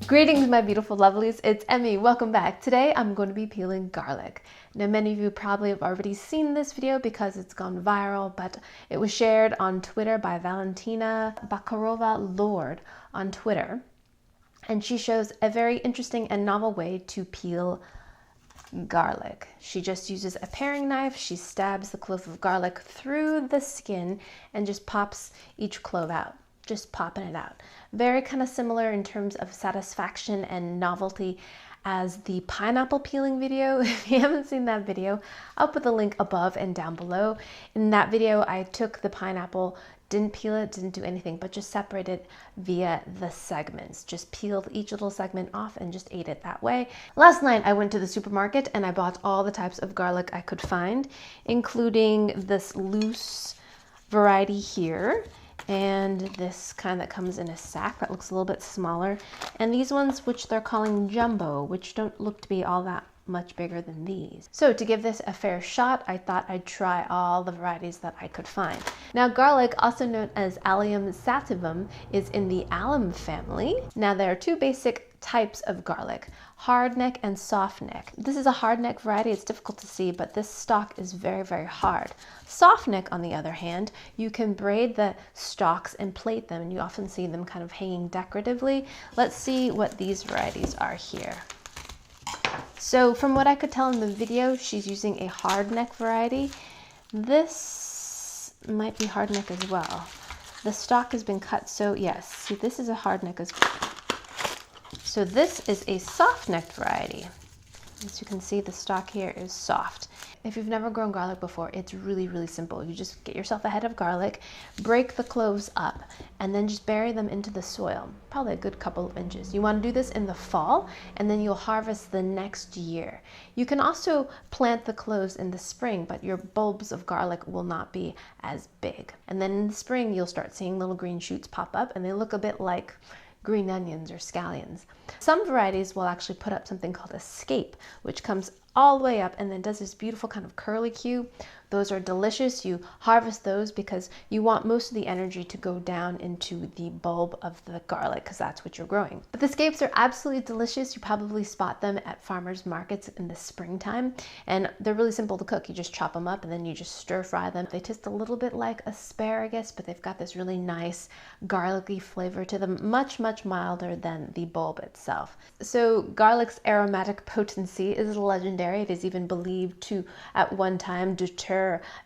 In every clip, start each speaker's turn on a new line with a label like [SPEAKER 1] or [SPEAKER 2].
[SPEAKER 1] Greetings, my beautiful lovelies. It's Emmy. Welcome back. Today I'm going to be peeling garlic. Now, many of you probably have already seen this video because it's gone viral, but it was shared on Twitter by Valentina Bakarova Lord on Twitter. And she shows a very interesting and novel way to peel garlic. She just uses a paring knife. She stabs the clove of garlic through the skin and just pops each clove out. Just popping it out. Very kind of similar in terms of satisfaction and novelty as the pineapple peeling video. If you haven't seen that video, I'll put the link above and down below. In that video, I took the pineapple, didn't peel it, didn't do anything, but just separated via the segments. Just peeled each little segment off and just ate it that way. Last night, I went to the supermarket and I bought all the types of garlic I could find, including this loose variety here, and this kind that comes in a sack that looks a little bit smaller, and these ones which they're calling jumbo, which don't look to be all that much bigger than these. So to give this a fair shot, I thought I'd try all the varieties that I could find. Now, garlic, also known as Allium sativum, is in the alum family. Now, there are two basic types of garlic, hardneck and softneck. This is a hardneck variety. It's difficult to see, but this stalk is very, very hard. Softneck, on the other hand, you can braid the stalks and plate them, and you often see them kind of hanging decoratively. Let's see what these varieties are here. So from what I could tell in the video, she's using a hardneck variety. This might be hardneck as well. The stalk has been cut, so yes, see, this is a hardneck as well. So this is a soft-necked variety. As you can see, the stalk here is soft. If you've never grown garlic before, it's really, really simple. You just get yourself a head of garlic, break the cloves up, and then just bury them into the soil, probably a good couple of inches. You want to do this in the fall, and then you'll harvest the next year. You can also plant the cloves in the spring, but your bulbs of garlic will not be as big. And then in the spring, you'll start seeing little green shoots pop up, and they look a bit like green onions or scallions. Some varieties will actually put up something called a scape, which comes all the way up and then does this beautiful kind of curlicue. Those are delicious. You harvest those because you want most of the energy to go down into the bulb of the garlic, because that's what you're growing. But the scapes are absolutely delicious. You probably spot them at farmers markets in the springtime, and they're really simple to cook. You just chop them up and then you just stir fry them. They taste a little bit like asparagus, but they've got this really nice garlicky flavor to them, much, much milder than the bulb itself. So garlic's aromatic potency is legendary. It is even believed to, at one time, deter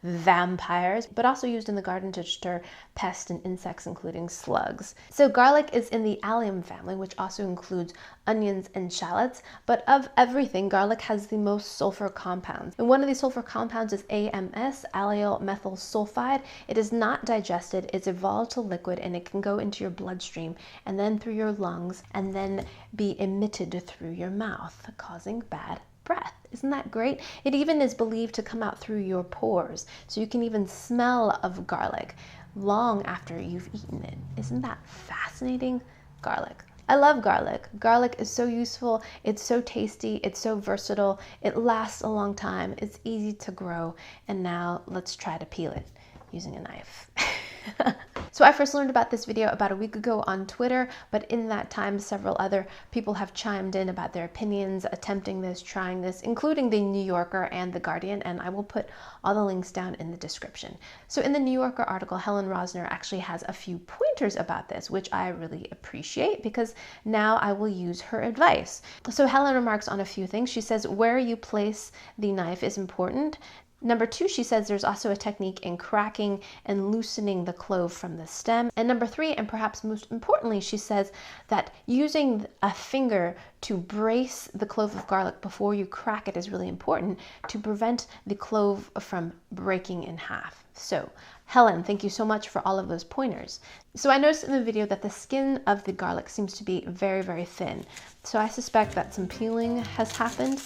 [SPEAKER 1] vampires, but also used in the garden to deter pests and insects, including slugs. So garlic is in the allium family, which also includes onions and shallots, but of everything, garlic has the most sulfur compounds. And one of these sulfur compounds is AMS, allyl methyl sulfide. It is not digested, it's a volatile liquid, and it can go into your bloodstream and then through your lungs and then be emitted through your mouth, causing bad breath. Isn't that great? It even is believed to come out through your pores, so you can even smell of garlic long after you've eaten it. Isn't that fascinating? Garlic. I love garlic. Garlic is so useful, it's so tasty, it's so versatile, it lasts a long time, it's easy to grow, and now let's try to peel it using a knife. So I first learned about this video about a week ago on Twitter, but in that time, several other people have chimed in about their opinions, attempting this, trying this, including the New Yorker and the Guardian, and I will put all the links down in the description. So in the New Yorker article, Helen Rosner actually has a few pointers about this, which I really appreciate because now I will use her advice. So Helen remarks on a few things. She says where you place the knife is important. Number 2, she says there's also a technique in cracking and loosening the clove from the stem. And number 3, and perhaps most importantly, she says that using a finger to brace the clove of garlic before you crack it is really important to prevent the clove from breaking in half. So, Helen, thank you so much for all of those pointers. So I noticed in the video that the skin of the garlic seems to be very, very thin. So I suspect that some peeling has happened,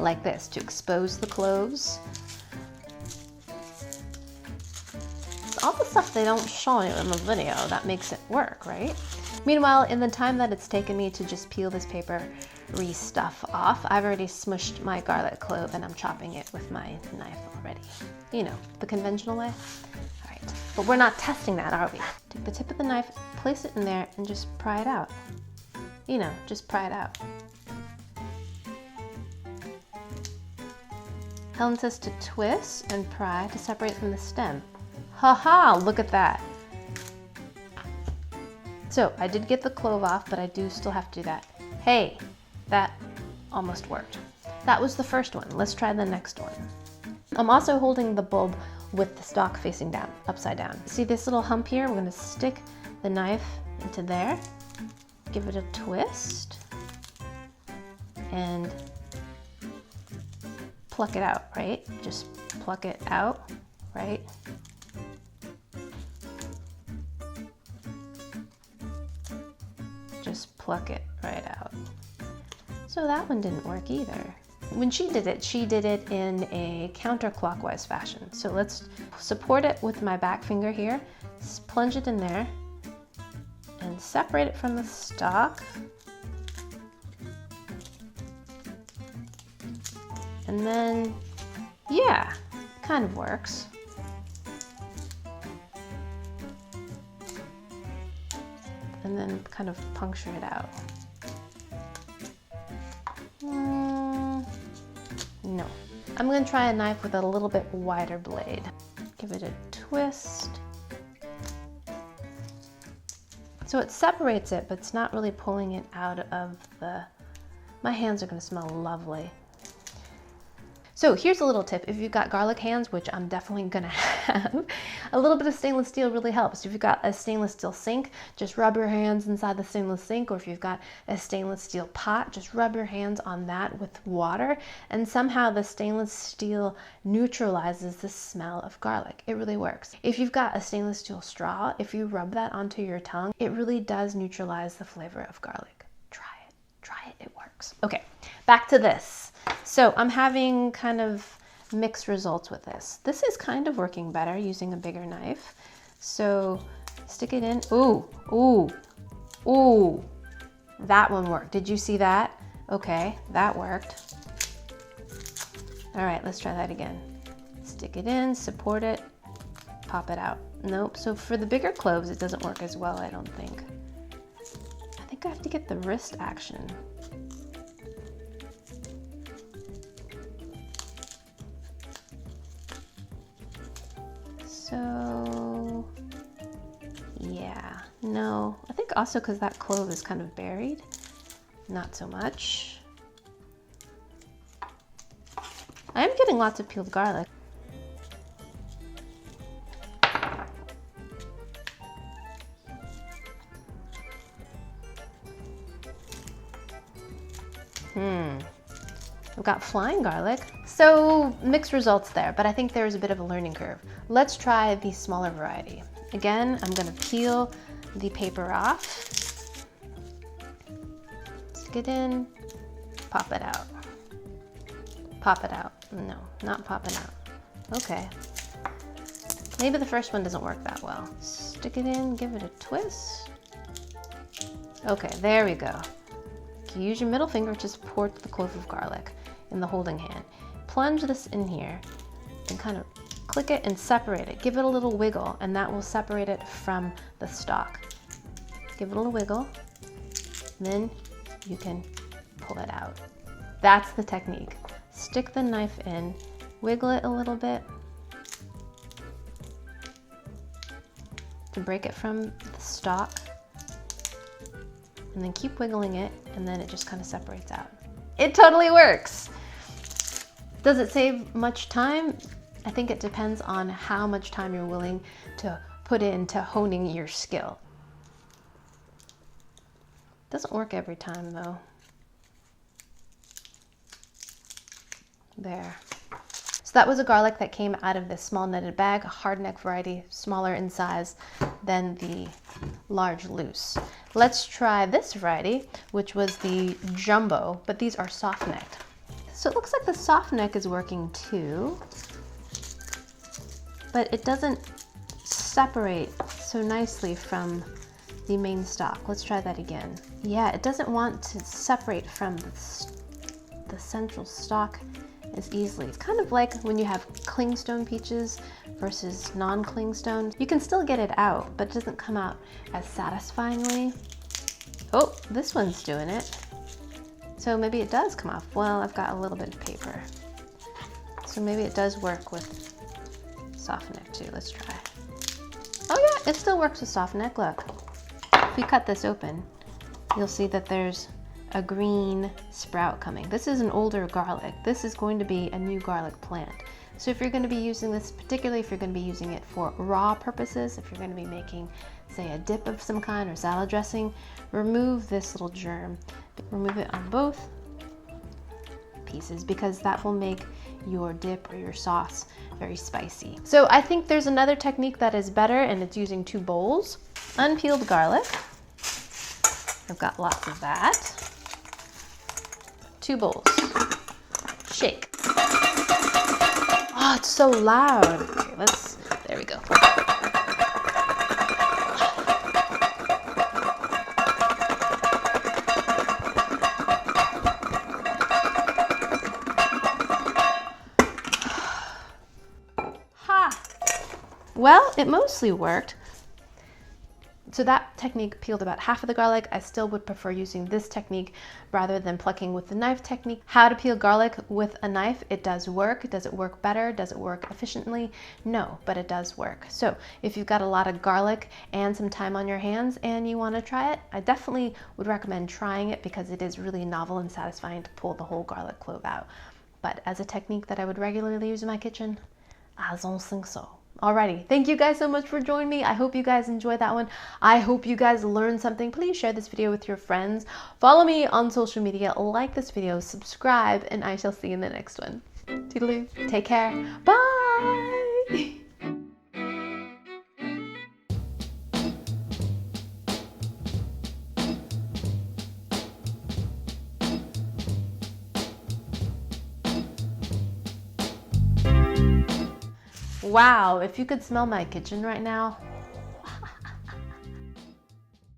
[SPEAKER 1] like this, to expose the cloves. It's all the stuff they don't show you in the video that makes it work, right? Meanwhile, in the time that it's taken me to just peel this papery stuff off, I've already smushed my garlic clove and I'm chopping it with my knife already. You know, the conventional way. All right, but we're not testing that, are we? Take the tip of the knife, place it in there, and just pry it out. you know, just pry it out. Helen says to twist and pry to separate from the stem. Haha, look at that. So I did get the clove off, but I do still have to do that. Hey, that almost worked. That was the first one. Let's try the next one. I'm also holding the bulb with the stalk facing down, upside down. See this little hump here? We're gonna stick the knife into there, give it a twist, and pluck it out, right? Just pluck it out, right? Just pluck it right out. So that one didn't work either. When she did it in a counterclockwise fashion. So let's support it with my back finger here, plunge it in there, and separate it from the stalk. And then, yeah, kind of works. And then kind of puncture it out. No. I'm going to try a knife with a little bit wider blade. Give it a twist. So it separates it, but it's not really pulling it out of the... My hands are going to smell lovely. So here's a little tip. If you've got garlic hands, which I'm definitely gonna have, a little bit of stainless steel really helps. If you've got a stainless steel sink, just rub your hands inside the stainless sink, or if you've got a stainless steel pot, just rub your hands on that with water, and somehow the stainless steel neutralizes the smell of garlic. It really works. If you've got a stainless steel straw, if you rub that onto your tongue, it really does neutralize the flavor of garlic. Try it, it works. Okay, back to this. So I'm having kind of mixed results with this. This is kind of working better using a bigger knife. So stick it in. Ooh, ooh, ooh. That one worked. Did you see that? Okay, that worked. All right, let's try that again. Stick it in, support it, pop it out. Nope, so for the bigger cloves, it doesn't work as well, I don't think. I think I have to get the wrist action. So, yeah, no, I think also because that clove is kind of buried, not so much. I am getting lots of peeled garlic. We've got flying garlic. So mixed results there, but I think there's a bit of a learning curve. Let's try the smaller variety. Again, I'm gonna peel the paper off, stick it in, pop it out. Pop it out. No, not popping out. Okay. Maybe the first one doesn't work that well. Stick it in, give it a twist. Okay, there we go. You use your middle finger to support the clove of garlic in the holding hand. Plunge this in here and kind of click it and separate it. Give it a little wiggle and that will separate it from the stalk. Give it a little wiggle, then you can pull it out. That's the technique. Stick the knife in, wiggle it a little bit to break it from the stalk, and then keep wiggling it, and then it just kind of separates out. It totally works! Does it save much time? I think it depends on how much time you're willing to put into honing your skill. Doesn't work every time though. There. So that was a garlic that came out of this small netted bag, a hard neck variety, smaller in size than the large loose. Let's try this variety, which was the jumbo, but these are soft necked. So it looks like the soft neck is working too, but it doesn't separate so nicely from the main stalk. Let's try that again. Yeah, it doesn't want to separate from the central stalk as easily. It's kind of like when you have clingstone peaches versus non-clingstone. You can still get it out, but it doesn't come out as satisfyingly. Oh, this one's doing it. So maybe it does come off. Well, I've got a little bit of paper. So maybe it does work with soft neck too. Let's try. Oh yeah, it still works with soft neck. Look, if we cut this open, you'll see that there's a green sprout coming. This is an older garlic. This is going to be a new garlic plant. So if you're going to be using this, particularly if you're going to be using it for raw purposes, if you're going to be making, say, a dip of some kind or salad dressing, remove this little germ. Remove it on both pieces because that will make your dip or your sauce very spicy. So I think there's another technique that is better, and it's using 2 bowls. Unpeeled garlic. I've got lots of that. 2 bowls. Shake. Oh, it's so loud. Okay, there we go. Ha! Well, it mostly worked. So that technique peeled about half of the garlic. I still would prefer using this technique rather than plucking with the knife technique. How to peel garlic with a knife, it does work. Does it work better? Does it work efficiently? No, but it does work. So if you've got a lot of garlic and some time on your hands and you want to try it, I definitely would recommend trying it because it is really novel and satisfying to pull the whole garlic clove out. But as a technique that I would regularly use in my kitchen, I don't think so. Alrighty, thank you guys so much for joining me. I hope you guys enjoyed that one. I hope you guys learned something. Please share this video with your friends. Follow me on social media, like this video, subscribe, and I shall see you in the next one. Toodaloo, take care, bye! Wow, if you could smell my kitchen right now,